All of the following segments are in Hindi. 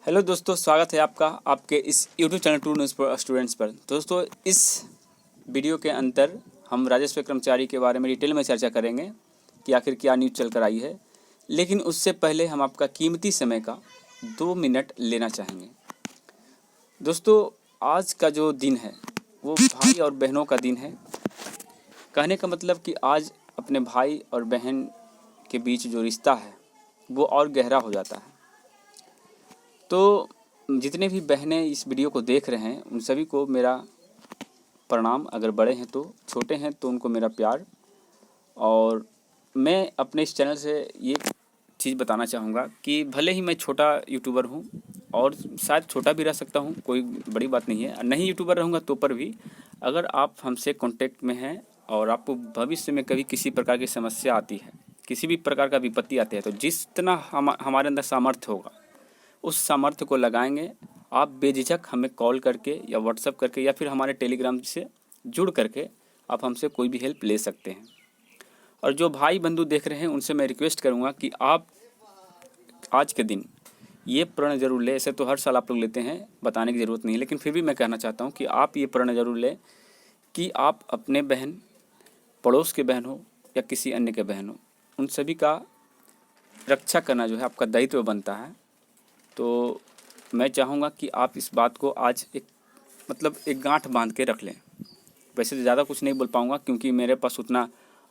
हेलो दोस्तों, स्वागत है आपका आपके इस YouTube channel to news students पर। दोस्तों, इस वीडियो के अंदर हम राजस्व कर्मचारी के बारे में डिटेल में चर्चा करेंगे कि आखिर क्या न्यूज़ चल कर आई है। लेकिन उससे पहले हम आपका कीमती समय का 2 मिनट लेना चाहेंगे। दोस्तों, आज का जो दिन है वो भाई और बहनों का दिन है। कहने का मतलब कि आज अपने भाई और बहन के बीच जो रिश्ता है वो और गहरा हो जाता है। तो जितने भी बहनें इस वीडियो को देख रहे हैं उन सभी को मेरा प्रणाम। अगर बड़े हैं तो, छोटे हैं तो उनको मेरा प्यार। और मैं अपने इस चैनल से ये चीज़ बताना चाहूँगा कि भले ही मैं छोटा यूट्यूबर हूँ और शायद छोटा भी रह सकता हूँ, कोई बड़ी बात नहीं है। नहीं यूट्यूबर रहूँगा तो पर भी अगर आप हमसे कांटेक्ट में हैं और आपको भविष्य में कभी किसी प्रकार की समस्या आती है, किसी भी प्रकार का विपत्ति आती है, तो जितना हमारे अंदर सामर्थ्य होगा उस सामर्थ्य को लगाएंगे। आप बेझिझक हमें कॉल करके या व्हाट्सएप करके या फिर हमारे टेलीग्राम से जुड़ करके आप हमसे कोई भी हेल्प ले सकते हैं। और जो भाई बंधु देख रहे हैं उनसे मैं रिक्वेस्ट करूंगा कि आप आज के दिन ये प्रण जरूर लें। ऐसे तो हर साल आप लोग लेते हैं, बताने की ज़रूरत नहीं है, लेकिन फिर भी मैं कहना चाहता हूँ कि आप ये प्रण जरूर लें कि आप अपने बहन, पड़ोस के बहन हो या किसी अन्य के बहन हो, उन सभी का रक्षा करना जो है आपका दायित्व बनता है। तो मैं चाहूँगा कि आप इस बात को आज एक गांठ बांध के रख लें। वैसे तो ज़्यादा कुछ नहीं बोल पाऊँगा क्योंकि मेरे पास उतना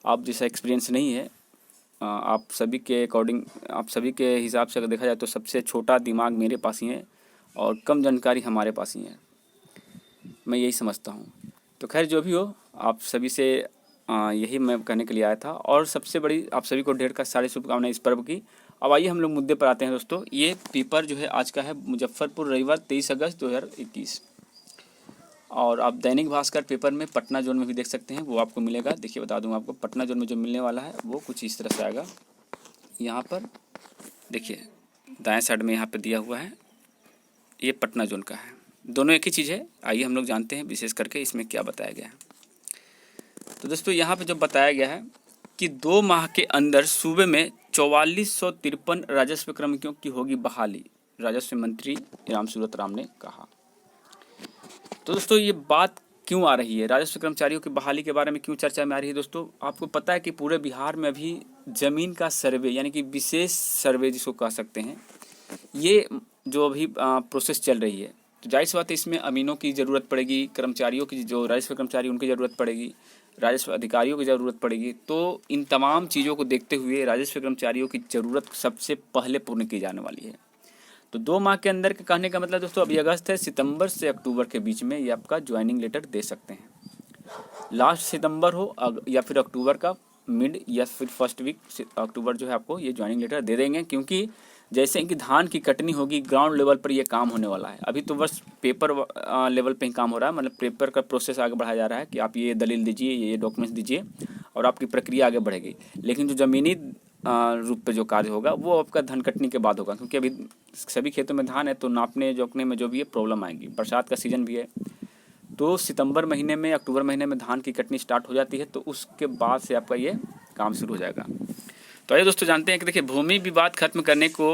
आप जैसा एक्सपीरियंस नहीं है। आप सभी के अकॉर्डिंग, आप सभी के हिसाब से अगर देखा जाए तो सबसे छोटा दिमाग मेरे पास ही है और कम जानकारी हमारे पास ही है, मैं यही समझता हूँ। तो खैर जो भी हो, आप सभी से यही मैं कहने के लिए आया था। और सबसे बड़ी आप सभी को ढेर का सारी शुभकामनाएं इस पर्व की। अब आइए हम लोग मुद्दे पर आते हैं। दोस्तों, ये पेपर जो है आज का है मुजफ्फरपुर, रविवार 23 अगस्त 2021। और आप दैनिक भास्कर पेपर में पटना जोन में भी देख सकते हैं, वो आपको मिलेगा। देखिए बता दूं आपको, पटना जोन में जो मिलने वाला है वो कुछ इस तरह से आएगा। यहाँ पर देखिए दाएं साइड में यहाँ पर दिया हुआ है, ये पटना जोन का है। दोनों एक ही चीज़ है। आइए हम लोग जानते हैं विशेष करके इसमें क्या बताया गया है। तो दोस्तों, यहाँ पर जो बताया गया है कि 2 माह के अंदर सूबे में 4453 राजस्व कर्मियों की होगी बहाली, राजस्व मंत्री रामसूरत राम ने कहा। तो दोस्तों, ये बात क्यों आ रही है, राजस्व कर्मचारियों की बहाली के बारे में क्यों चर्चा में आ रही है? दोस्तों, आपको पता है कि पूरे बिहार में अभी ज़मीन का सर्वे यानी कि विशेष सर्वे जिसको कह सकते हैं, ये जो अभी प्रोसेस चल रही है। तो जाहिर सी बात है इसमें अमीनों की ज़रूरत पड़ेगी, कर्मचारियों की, जो राजस्व कर्मचारी उनकी ज़रूरत पड़ेगी, राजस्व अधिकारियों की ज़रूरत पड़ेगी। तो इन तमाम चीज़ों को देखते हुए राजस्व कर्मचारियों की ज़रूरत सबसे पहले पूर्ण की जाने वाली है। तो 2 माह के अंदर के कहने का मतलब दोस्तों, अभी अगस्त है, सितंबर से अक्टूबर के बीच में ये आपका ज्वाइनिंग लेटर दे सकते हैं। लास्ट सितंबर हो या फिर अक्टूबर का मिड या फिर फर्स्ट वीक अक्टूबर जो है आपको ये ज्वाइनिंग लेटर दे देंगे। क्योंकि जैसे कि धान की कटनी होगी, ग्राउंड लेवल पर ये काम होने वाला है। अभी तो बस पेपर लेवल पे ही काम हो रहा है, मतलब पेपर का प्रोसेस आगे बढ़ाया जा रहा है कि आप ये दलील दीजिए, ये डॉक्यूमेंट्स दीजिए और आपकी प्रक्रिया आगे बढ़ेगी। लेकिन जो ज़मीनी रूप पे जो कार्य होगा वो आपका धान कटनी के बाद होगा, क्योंकि अभी सभी खेतों में धान है, तो नापने जोखने में जो भी है प्रॉब्लम आएगी। बरसात का सीज़न भी है, तो सितंबर महीने में, अक्टूबर महीने में धान की कटनी स्टार्ट हो जाती है, तो उसके बाद से आपका ये काम शुरू हो जाएगा। तो आइए दोस्तों जानते हैं कि देखिए, भूमि विवाद खत्म करने को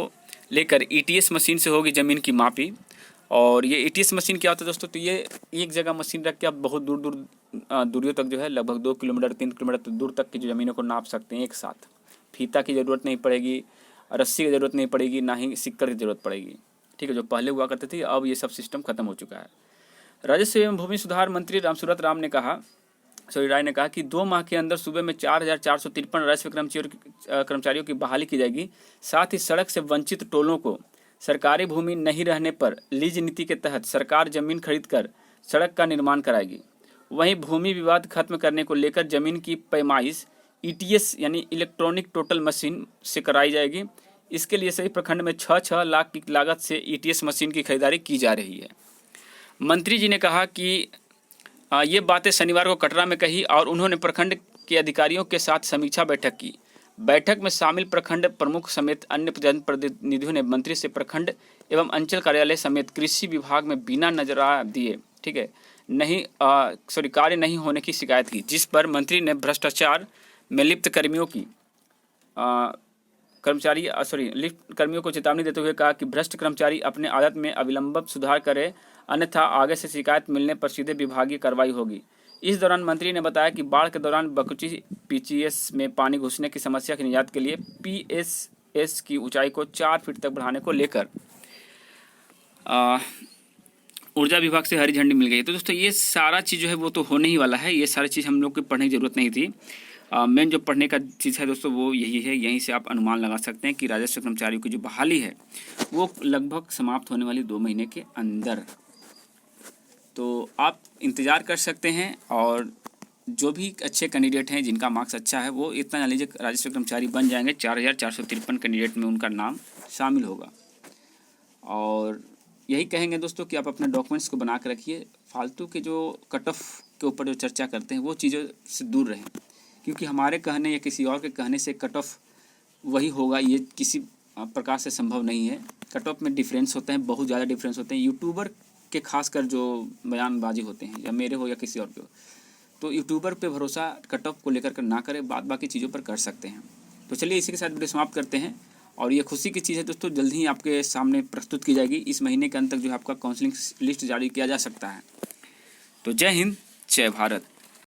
लेकर ईटीएस मशीन से होगी ज़मीन की मापी। और ये ईटीएस मशीन क्या होता है दोस्तों? तो ये एक जगह मशीन रख के आप बहुत दूर दूर दूरियों तक जो है, लगभग 2 किलोमीटर 3 किलोमीटर दूर तक की जो ज़मीनों को नाप सकते हैं एक साथ। फीता की ज़रूरत नहीं पड़ेगी, रस्सी की ज़रूरत नहीं पड़ेगी, ना ही सिक्कर की ज़रूरत पड़ेगी। ठीक है, जो पहले हुआ करते थे, अब ये सब सिस्टम खत्म हो चुका है। राजस्व एवं भूमि सुधार मंत्री रामसूरत राम ने कहा राय ने कहा कि 2 माह के अंदर सूबे में 4453 राजस्व कर्मचारियों की बहाली की जाएगी। साथ ही सड़क से वंचित टोलों को सरकारी भूमि नहीं रहने पर लीज नीति के तहत सरकार जमीन खरीदकर सड़क का निर्माण कराएगी। वहीं भूमि विवाद खत्म करने को लेकर जमीन की पैमाइश ईटीएस यानी इलेक्ट्रॉनिक टोटल मशीन से कराई जाएगी। इसके लिए सभी प्रखंड में 6 लाख की लागत से ईटीएस मशीन की खरीदारी की जा रही है। मंत्री जी ने कहा कि ये बातें शनिवार को कटरा में कही और उन्होंने प्रखंड के अधिकारियों के साथ समीक्षा बैठक की। बैठक में शामिल प्रखंड प्रमुख समेत अन्य जनप्रतिनिधियों ने मंत्री से प्रखंड एवं अंचल कार्यालय समेत कृषि विभाग में बिना नजरा दिए कार्य नहीं होने की शिकायत की, जिस पर मंत्री ने भ्रष्टाचार में लिप्त लिफ्ट कर्मियों को चेतावनी देते हुए कहा कि भ्रष्ट कर्मचारी अपने आदत में अविलंब सुधार करे, अन्यथा आगे से शिकायत मिलने पर सीधे विभागीय कार्रवाई होगी। इस दौरान मंत्री ने बताया कि बाढ़ के दौरान बकुची पीचीएस में पानी घुसने की समस्या की निजात के लिए पीएसएस की ऊंचाई को 4 फीट तक बढ़ाने को लेकर ऊर्जा विभाग से हरी झंडी मिल गई। तो दोस्तों ये सारा चीज़ जो है वो तो होने ही वाला है, ये सारी चीज़ हम लोग को पढ़ने की ज़रूरत नहीं थी। मेन जो पढ़ने का चीज़ है दोस्तों वो यही है, यहीं से आप अनुमान लगा सकते हैं कि राजस्व कर्मचारियों की जो बहाली है वो लगभग समाप्त होने वाली 2 महीने के अंदर। तो आप इंतज़ार कर सकते हैं और जो भी अच्छे कैंडिडेट हैं जिनका मार्क्स अच्छा है वो इतना जान लीजिए राजस्व कर्मचारी बन जाएंगे। 4453 कैंडिडेट में उनका नाम शामिल होगा। और यही कहेंगे दोस्तों कि आप अपने डॉक्यूमेंट्स को बना के रखिए, फालतू के जो कट ऑफ के ऊपर जो चर्चा करते हैं वो चीज़ों से दूर रहें, क्योंकि हमारे कहने या किसी और के कहने से कट ऑफ वही होगा ये किसी प्रकार से संभव नहीं है। कट ऑफ में डिफरेंस होते हैं, बहुत ज़्यादा डिफरेंस होते हैं। यूट्यूबर के खासकर जो बयानबाजी होते हैं, या मेरे हो या किसी और के हो, तो यूट्यूबर पे भरोसा कट ऑफ को लेकर ना करें, बाकी चीज़ों पर कर सकते हैं। तो चलिए इसी के साथ वीडियो समाप्त करते हैं। और ये खुशी की चीज़ है दोस्तों, जल्द ही आपके सामने प्रस्तुत की जाएगी। इस महीने के अंत तक जो है आपका काउंसलिंग लिस्ट जारी किया जा सकता है। तो जय हिंद, जय भारत।